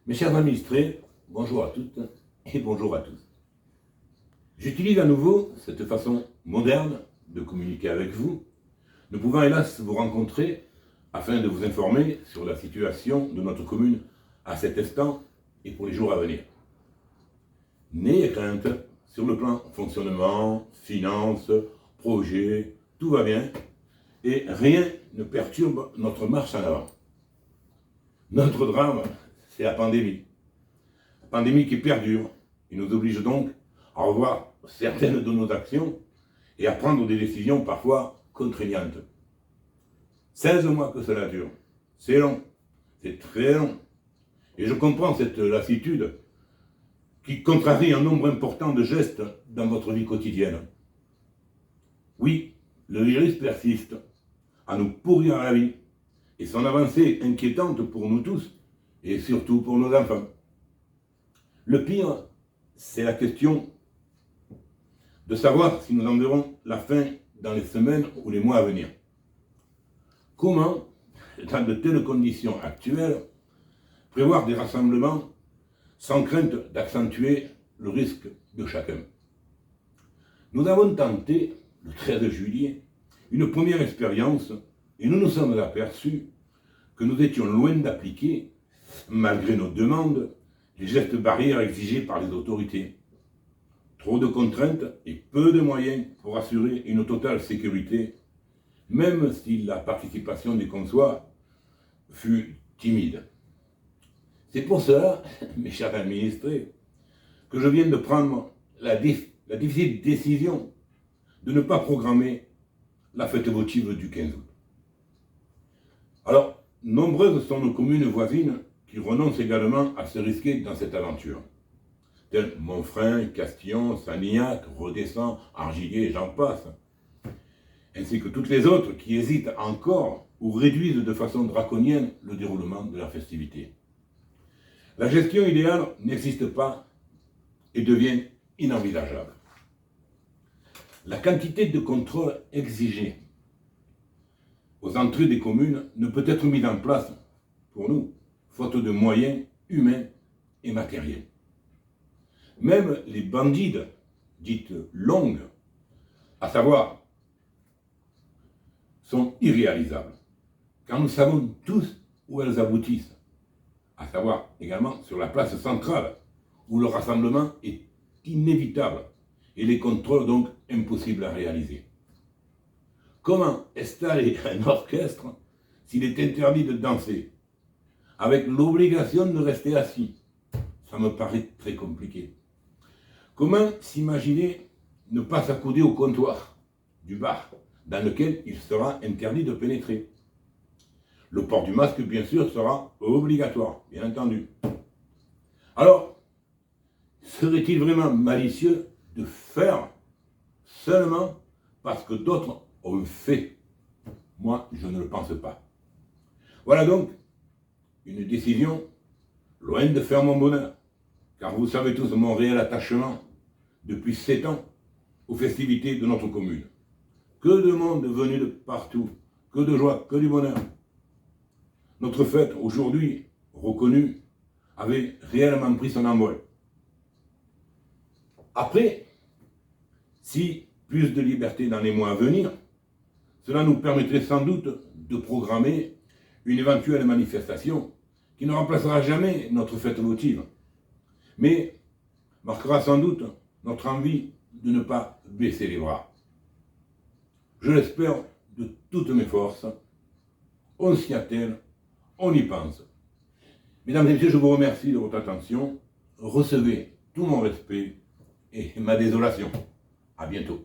Mes chers administrés, bonjour à toutes et bonjour à tous. J'utilise à nouveau cette façon moderne de communiquer avec vous, ne pouvant hélas vous rencontrer afin de vous informer sur la situation de notre commune à cet instant et pour les jours à venir. N'ayez crainte, sur le plan fonctionnement, finances, projet, tout va bien et rien ne perturbe notre marche en avant. Notre drame, c'est la pandémie. La pandémie qui perdure et nous oblige donc à revoir certaines de nos actions et à prendre des décisions parfois contraignantes. 16 mois que cela dure, c'est long, c'est très long. Et je comprends cette lassitude qui contrarie un nombre important de gestes dans votre vie quotidienne. Oui, le virus persiste à nous pourrir la vie et son avancée inquiétante pour nous tous et surtout pour nos enfants. Le pire, c'est la question de savoir si nous en verrons la fin dans les semaines ou les mois à venir. Comment, dans de telles conditions actuelles, prévoir des rassemblements sans crainte d'accentuer le risque de chacun? Nous avons tenté, le 13 juillet, une première expérience et nous nous sommes aperçus que nous étions loin d'appliquer, malgré nos demandes, les gestes barrières exigés par les autorités. Trop de contraintes et peu de moyens pour assurer une totale sécurité, même si la participation des consoirs fut timide. C'est pour cela, mes chers administrés, que je viens de prendre la difficile décision de ne pas programmer la fête votive du 15 août. Alors, nombreuses sont nos communes voisines qui renoncent également à se risquer dans cette aventure, tels Montfrein, Castillon, Sanignac, Redescend, Argillier, j'en passe, ainsi que toutes les autres qui hésitent encore ou réduisent de façon draconienne le déroulement de la festivité. La gestion idéale n'existe pas et devient inenvisageable. La quantité de contrôle exigée aux entrées des communes ne peut être mise en place pour nous, faute de moyens humains et matériels. Même les bandides, dites longues, à savoir, sont irréalisables, car nous savons tous où elles aboutissent, à savoir également sur la place centrale, où le rassemblement est inévitable et les contrôles donc impossibles à réaliser. Comment installer un orchestre s'il est interdit de danser, avec l'obligation de rester assis? Ça me paraît très compliqué. Comment s'imaginer ne pas s'accouder au comptoir du bar, dans lequel il sera interdit de pénétrer? Le port du masque, bien sûr, sera obligatoire, bien entendu. Alors, serait-il vraiment malicieux de faire seulement parce que d'autres ont fait? Moi, je ne le pense pas. Voilà donc une décision loin de faire mon bonheur, car vous savez tous mon réel attachement depuis 7 ans aux festivités de notre commune. Que de monde venu de partout, que de joie, que du bonheur. Notre fête, aujourd'hui reconnue, avait réellement pris son envol. Après, si plus de liberté dans les mois à venir, cela nous permettrait sans doute de programmer une éventuelle manifestation qui ne remplacera jamais notre fête votive, mais marquera sans doute notre envie de ne pas baisser les bras. Je l'espère de toutes mes forces. On s'y attelle, on y pense. Mesdames et messieurs, je vous remercie de votre attention. Recevez tout mon respect et ma désolation. À bientôt.